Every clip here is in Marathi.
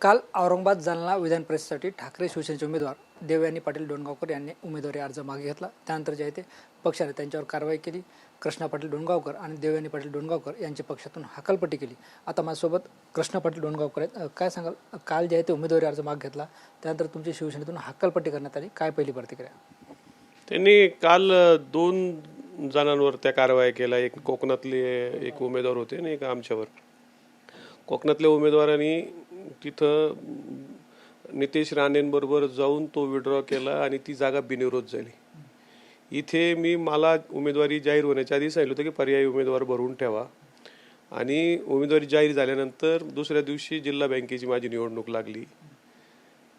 काल औरंगाबाद जालना विधान परिषदेसाठी ठाकरे शिवसेनेचे उमेदवार देवयानी पाटील डोणगावकर यांनी उमेदवारी अर्ज मागे घेतला। त्यानंतर जे आहे ते पक्षाने त्यांच्यावर कारवाई केली। कृष्णा पाटील डोणगावकर आणि देवयानी पाटील डोणगावकर यांची पक्षातून हकालपट्टी केली। आता माझ्यासोबत कृष्णा पाटील डोणगावकर आहेत। काय सांगाल, काल जे आहे ते उमेदवारी अर्ज मागे घेतला, त्यानंतर तुमची शिवसेनेतून हकालपट्टी करण्यात आली, काय पहिली प्रतिक्रिया? त्यांनी काल 2 जणांवर त्या कारवाया केल्या। एक कोकणातले एक उमेदवार होते आणि एक आमच्यावर। कोकणातल्या उमेदवारांनी तिथं नितेश राणेंबरोबर जाऊन तो विड्रॉ केला आणि ती जागा बिनविरोध झाली। इथे मला उमेदवारी जाहीर होण्याच्या आधी सांगितलं होतं की पर्यायी उमेदवार भरून ठेवा आणि उमेदवारी जाहीर झाल्यानंतर दुसऱ्या दिवशी जिल्हा बँकेची माझी निवडणूक लागली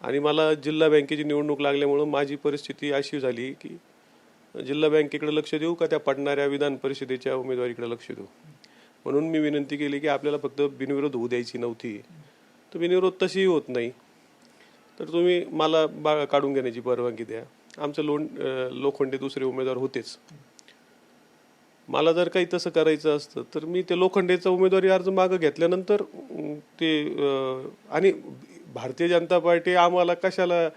आणि मला जिल्हा बँकेची निवडणूक लागल्यामुळं माझी परिस्थिती अशी झाली की जिल्हा बँकेकडे लक्ष देऊ का त्या पडणाऱ्या विधान परिषदेच्या उमेदवारीकडे लक्ष देऊ। म्हणून मी विनंती केली की आपल्याला फक्त बिनविरोध होऊ द्यायची नव्हती, तर बिनविरोध तशीही होत नाही, तर तुम्ही मला काढून घेण्याची परवानगी द्या। आमचं लोखंडे दुसरे उमेदवार होतेच। मला जर काही तसं करायचं असतं तर मी ते लोखंडेचा उमेदवारी अर्ज मागं घेतल्यानंतर ते आणि भारतीय जनता पार्टी आम्हाला कशाला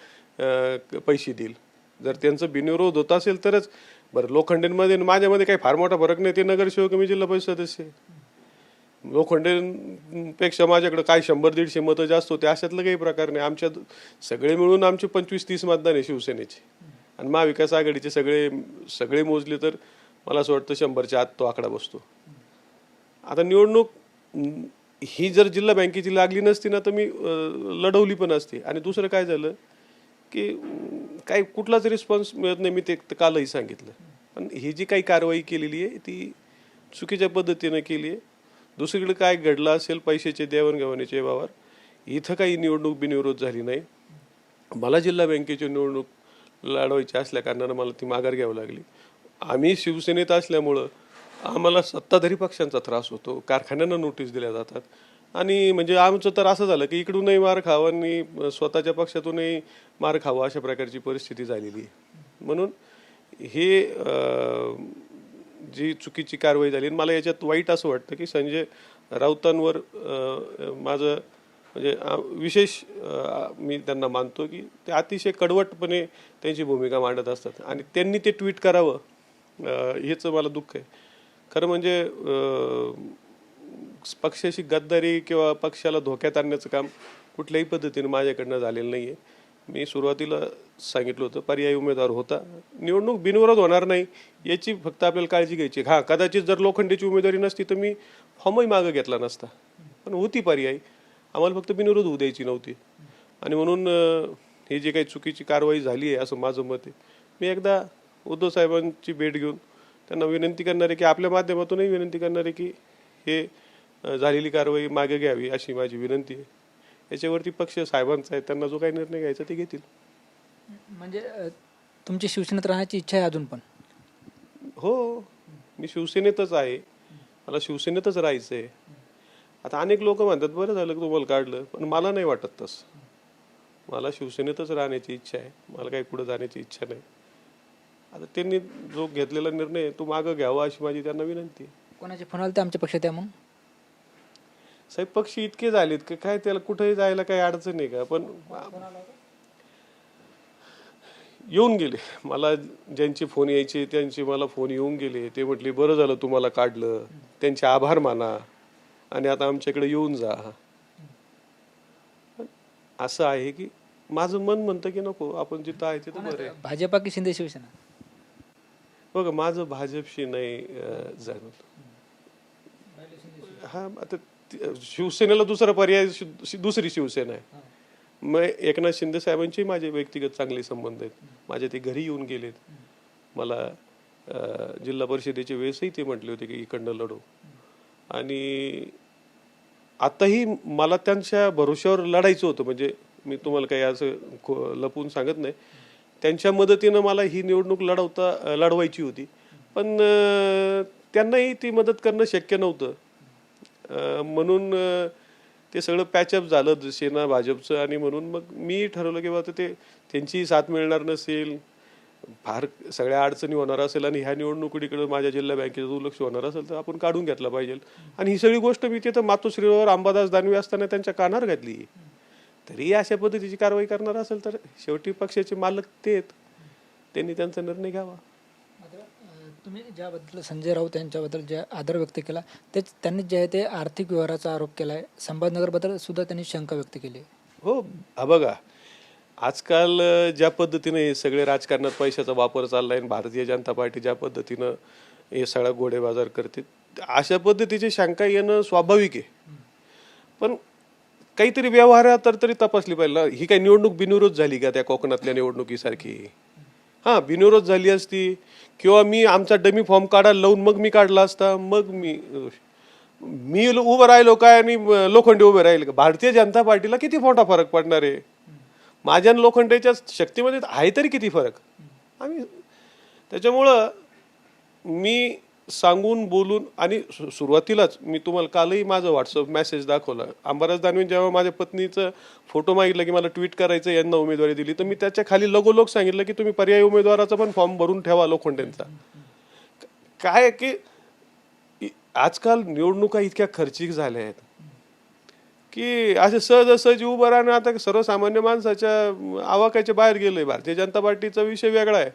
पैसे देईल? जर त्यांचं बिनविरोध होत असेल तरच। बरं, लोखंडेंमध्ये माझ्यामध्ये काही फार मोठा फरक नाही, ते नगरसेवक, मी जिल्हा परिषद सदस्य। लोखंडेंपेक्षा माझ्याकडे काय 100-150 मतं जास्त होते, अशातलं काही प्रकार नाही। आमच्या सगळे मिळून आमचे 25-30 मतदान आहे शिवसेनेचे आणि महाविकास आघाडीचे सगळे मोजले तर मला असं वाटतं 100च्या आत तो आकडा बसतो। आता निवडणूक ही जर जिल्हा बँकेची लागली नसती ना तर मी लढवली पण असती। आणि दुसरं काय झालं की काही कुठलाच रिस्पॉन्स मिळत नाही, मी ते कालही सांगितलं। पण ही जी काही कारवाई केलेली आहे ती चुकीच्या पद्धतीने केली आहे। दुसरीकडे काय घडलं असेल पैशाचे देवाणघेवाणीच्या व्यवहार, इथं काही निवडणूक बिनविरोध झाली नाही। मला जिल्हा बँकेची निवडणूक लढवायची असल्या कारणानं मला ती माघार घ्यावी लागली। आम्ही शिवसेनेत असल्यामुळं आम्हाला सत्ताधारी पक्षांचा त्रास होतो, कारखान्यांना नोटीस दिल्या जातात आणि म्हणजे आमचं तर असं झालं की इकडूनही मार खावा आणि स्वतःच्या पक्षातूनही मार खावा, अशा प्रकारची परिस्थिती झालेली आहे। म्हणून हे जी चुकीची कारवाई झाली, मला याच्यात वाईट असं वाटतं की संजय राऊतांवर माझं म्हणजे विशेष मी त्यांना मानतो की ते अतिशय कडवटपणे त्यांची भूमिका मांडत असतात आणि त्यांनी ते ट्विट करावं हेच मला दुःख आहे। खरं म्हणजे पक्षाशी गद्दारी किंवा पक्षाला धोक्यात आणण्याचं काम कुठल्याही पद्धतीने माझ्याकडनं झालेलं नाही आहे। मी सुरुवातीला सांगितलं होतं पर्यायी उमेदवार होता, निवडणूक बिनविरोध होणार नाही याची फक्त आपल्याला काळजी घ्यायची। कदाचित जर लोखंडेची उमेदवारी नसती तर मी फॉर्मही मागं घेतला नसता, पण होती पर्यायी, आम्हाला फक्त बिनविरोध होऊ द्यायची नव्हती। आणि म्हणून ही जी काही चुकीची कारवाई झाली आहे असं माझं मत आहे। मी एकदा उद्धव साहेबांची भेट घेऊन त्यांना विनंती करणार आहे की आपल्या माध्यमातूनही विनंती करणार आहे की हे झालेली कारवाई मागे घ्यावी, अशी माझी विनंती आहे। याच्यावरती पक्ष साहेबांचा आहे, त्यांना जो काही निर्णय घ्यायचा ते घेतील। म्हणजे तुमची शिवसेनेत राहण्याची इच्छा आहे अजून पण? हो, मी शिवसेनेतच आहे, मला शिवसेनेतच राहायचं आहे। आता अनेक लोक म्हणतात बरं झालं तुम्हाला काढलं, पण मला नाही वाटत तसं। मला शिवसेनेतच राहण्याची इच्छा आहे, मला काही पुढे जाण्याची इच्छा नाही। आता त्यांनी जो घेतलेला निर्णय तो मागं घ्यावा अशी माझी त्यांना विनंती आहे। कोणाचे फोन आले ते आमच्या पक्षात या म्हणून? साहेब, पक्ष इतके झालेत की काय त्याला कुठेही जायला काही अडचण नाही का? पण येऊन गेले मला, ज्यांचे फोन यायचे त्यांचे मला फोन येऊन गेले। ते म्हटले बरं झालं तुम्हाला काढलं, त्यांचे आभार माना आणि आता आमच्याकडे येऊन जा। असं आहे की माझं मन म्हणतं की नको, आपण जिथं आहे तिथं बरं आहे। भाजपा की शिंदे शिवसेना? बघा, माझं भाजपशी नाही जाणवत। हा, आता शिवसेनेला दुसरा पर्याय दुसरी शिवसेना आहे। मग एकनाथ शिंदे साहेबांची माझे व्यक्तिगत चांगले संबंध आहेत, माझ्या ते घरी येऊन गेलेत। मला जिल्हा परिषदेच्या वेळेसही ते म्हटले होते की इकडनं लढू आणि आताही मला त्यांच्या भरोश्यावर लढायचं होतं। म्हणजे मी तुम्हाला काही असं लपून सांगत नाही, त्यांच्या मदतीनं मला ही निवडणूक लढवायची होती, पण त्यांनाही ती मदत करणं शक्य नव्हतं। म्हणून ते सगळं पॅचअप झालं सेना भाजपचं आणि म्हणून मग मी ठरवलं की बाबा ते त्यांची साथ मिळणार नसेल, फार सगळ्या अडचणी होणार असेल आणि ह्या निवडणुकीकडे माझ्या जिल्हा बँकेचं दुर्लक्ष होणार असेल तर आपण काढून घेतला पाहिजे। आणि ही सगळी गोष्ट मी तिथं मातोश्रीवर अंबादास दानवे असताना त्यांच्या कानावर घातली। तरी अशा पद्धतीची कारवाई करणार असेल तर शेवटी पक्षाचे मालक ते आहेत, त्यांनी त्यांचा निर्णय घ्यावा. मात्र तुम्ही ज्याबद्दल संजय राऊत यांच्याबद्दल जे आदर व्यक्त केला तेच त्यांनी जे आहे ते आर्थिक व्यवहाराचा आरोप केला आहे. संभाजीनगरबद्दल सुद्धा त्यांनी शंका व्यक्त केली आहे. हो, हा बघा, आजकाल ज्या पद्धतीने हे सगळे राजकारणात पैशाचा वापर चाललाय आणि भारतीय जनता पार्टी ज्या पद्धतीनं हे सगळा घोडेबाजार करते, अशा पद्धतीची शंका येणं स्वाभाविक आहे. पण काहीतरी व्यवहार तर तरी तपासली पाहिजे ना. ही काही निवडणूक बिनविरोध झाली का त्या कोकणातल्या निवडणुकीसारखी? हां, बिनविरोध झाली असती किंवा मी आमचा डमी फॉर्म काढायला लावून मग मी काढला असता, मग मी उभं राहिलो काय आणि लोखंडे उभे राहील का? भारतीय जनता पार्टीला किती मोठा फरक पडणार आहे? माझ्या आणि लोखंडेच्या शक्तीमध्ये आहे तरी किती फरक? आम्ही त्याच्यामुळं मी सांगून बोलून आणि सुरुवातीलाच मी तुम्हाला कालही माझं व्हॉट्सअप मेसेज दाखवला. अंबादास दानवे जेव्हा माझ्या पत्नीचं फोटो मागितला की मला ट्विट करायचं, यांना उमेदवारी दिली, तर मी त्याच्या खाली लगोलोग सांगितलं की तुम्ही पर्यायी उमेदवाराचा पण फॉर्म भरून ठेवा लोखंडेंचा. काय की आजकाल निवडणुका इतक्या खर्चिक झाल्या आहेत की असे सहजासहजी उभं राहणं आता सर्वसामान्य माणसाच्या आवाक्याच्या बाहेर गेलंय. भारतीय जनता पार्टीचा विषय वेगळा आहे,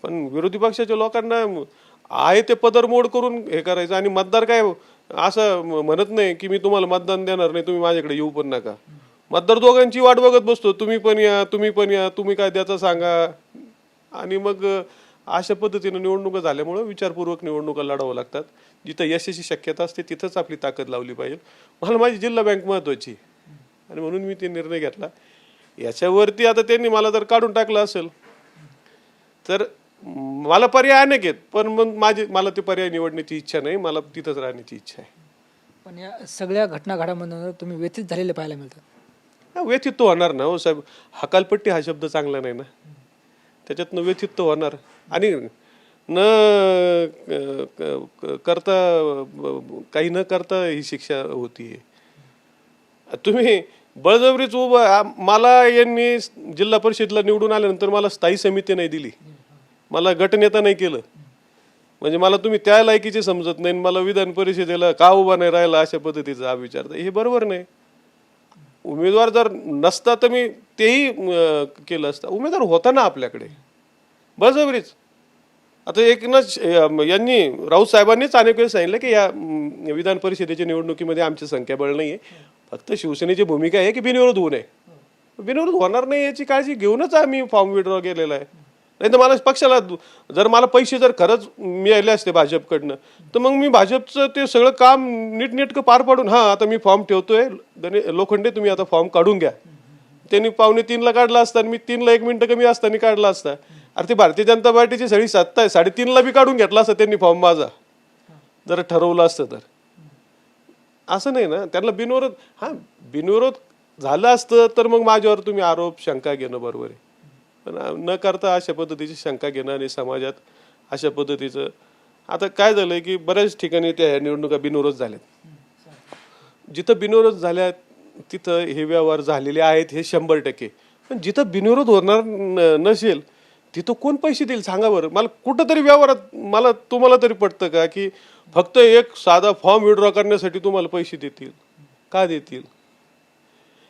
पण विरोधी पक्षाच्या लोकांना आहे ते पदर मोड करून हे करायचं. आणि मतदार काय असं म्हणत नाही की मी तुम्हाला मतदान देणार नाही, तुम्ही माझ्याकडे येऊ पण नका. मतदार दोघांची वाट बघत बसतो, तुम्ही पण या, तुम्ही काय द्याचं सांगा. आणि मग अशा पद्धतीनं निवडणुका झाल्यामुळं विचारपूर्वक निवडणुका लढावं लागतात. जिथं यशाची शक्यता असते तिथंच आपली ताकद लावली पाहिजे. मला माझी जिल्हा बँक महत्वाची आणि म्हणून मी ते निर्णय घेतला. याच्यावरती आता त्यांनी मला जर काढून टाकलं असेल तर मला पर्याय अनेक आहेत, पण मग मला ते पर्याय निवडण्याची इच्छा नाही, मला तिथंच राहण्याची इच्छा आहे. पण या सगळ्या घटना घडामोडींवर तुम्ही व्यथित झालेले पाहायला मिळतात. व्यथित तो होणार ना हो साहेब. हकालपट्टी हा शब्द चांगला नाही ना, त्याच्यातनं व्यथित तो होणार. आणि न करता काही न करता ही शिक्षा होतीये. तुम्ही बळजबरीच उभं, मला यांनी जिल्हा परिषदला निवडून आल्यानंतर मला स्थायी समिती नाही दिली, मला गटनेता नाही केलं, म्हणजे मला तुम्ही त्या लायकीचे समजत नाही, मला विधान परिषदेला का उभा नाही राहिला अशा पद्धतीचा विचार, हे बरोबर नाही. उमेदवार जर नसता तर मी तेही केलं असतं. उमेदवार होता ना आपल्याकडे, बळजबरीच. आता एकनाथ यांनी राऊत साहेबांनीच अनेक वेळेस सांगितलं की या विधान परिषदेच्या निवडणुकीमध्ये आमची संख्याबळ नाहीये, फक्त शिवसेनेची भूमिका आहे की बिनविरोध होऊ नये. बिनविरोध होणार नाही याची काळजी घेऊनच आम्ही फॉर्म विड्रॉ केलेला आहे. नाही तर मला पक्षाला जर मला पैसे जर खरंच मिळाले असते भाजपकडनं तर मग मी भाजपचं ते सगळं काम नीटनेटकं पार पाडून, हां आता मी फॉर्म ठेवतोय लोखंडे, तुम्ही आता फॉर्म काढून घ्या, त्यांनी 2:45 काढला असता आणि मी 3 1 मिनिटं कमी असताना काढला असता. अरे ते भारतीय जनता पार्टीची सगळी सत्ता आहे, 3:30 बी काढून घेतला असता त्यांनी फॉर्म माझा, जर ठरवलं असतं तर. असं नाही ना, त्यांना बिनविरोध, हां बिनविरोध झालं असतं तर मग माझ्यावर तुम्ही आरोप शंका घेणं बरोबर आहे, पण न करता अशा पद्धतीची शंका घेणं आणि समाजात अशा पद्धतीचं. आता काय झालंय की बऱ्याच ठिकाणी त्या निवडणुका बिनविरोध झाल्यात. जिथं बिनविरोध झाल्यात तिथं हे व्यवहार झालेले आहेत, हे 100%. पण जिथं बिनविरोध होणार नसेल तिथं कोण पैसे देईल सांगा बरं मला. कुठंतरी व्यवहारात मला तुम्हाला तरी पटतं का की फक्त एक साधा फॉर्म विड्रॉ करण्यासाठी तुम्हाला पैसे देतील? का देतील?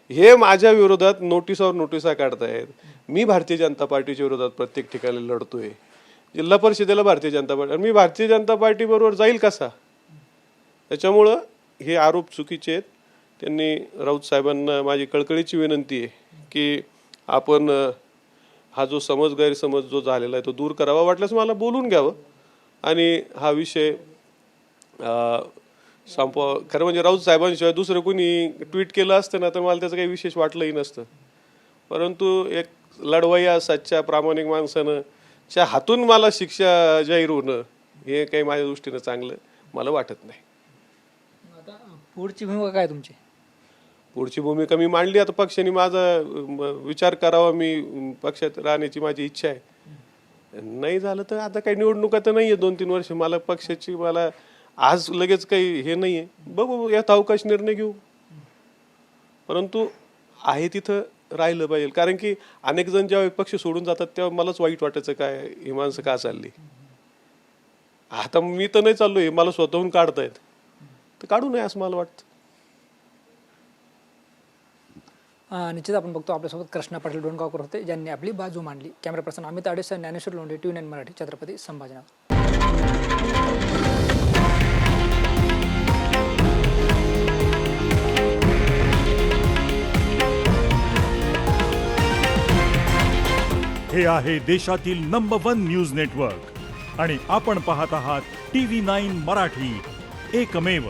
हे माझ्या विरोधात नोटिसावर नोटिसा काढतायत. मी भारतीय जनता पार्टीच्या विरोधात प्रत्येक ठिकाणी लढतोय, जिल्हा परिषदेला भारतीय जनता पार्टी, मी भारतीय जनता पार्टी बरोबर जाईल कसा? त्याच्यामुळं हे आरोप चुकीचे आहेत. त्यांनी राऊत साहेबांना माझी कळकळीची विनंती आहे की आपण हा जो गैरसमज जो झालेला आहे तो दूर करावा, वाटल्यास मला बोलून घ्यावं आणि हा विषय संपवा. खरं म्हणजे राऊत साहेबांशिवाय दुसरं कोणी ट्विट केलं असतं ना तर मला त्याचं काही विशेष वाटलंही नसतं, परंतु एक लढवय्या सच्च्या प्रामाणिक माणसानं च्या हातून मला शिक्षा जाहीर होणं हे काही माझ्या दृष्टीनं चांगलं मला वाटत नाही. आता पुढची भूमिका काय तुमची? पुढची भूमिका मी मांडली. आता पक्षाने माझा विचार करावा, मी पक्षात राहण्याची माझी इच्छा आहे. नाही झालं तर आता काही निवडणुका तर नाहीये 2-3 वर्ष, मला पक्षाची मला आज लगेच काही हे नाहीये, बघू यात अवकाश निर्णय घेऊ, परंतु आहे तिथं राहिलं पाहिजे. कारण की अनेक जण जेव्हा पक्ष सोडून जातात तेव्हा मलाच वाईट वाटायचं, काय ही माणसं का चालली. आता मी तर नाही चाललोय, मला स्वतःहून काढतायत तर काढू नये असं मला वाटतं. निश्चित आपण बघतो आपल्यासोबत कृष्णा पाटील डोणगावकर होते, ज्यांनी आपली बाजू मांडली. कॅमेरा पर्सन अमित आडेसह ज्ञानेश्वर लोंढे, TV9 मराठी, छत्रपती संभाजीनगर. हे आहे देशातील नंबर 1 न्यूज नेटवर्क आणि आपण पाहत आहात TV9 मराठी, एकमेव.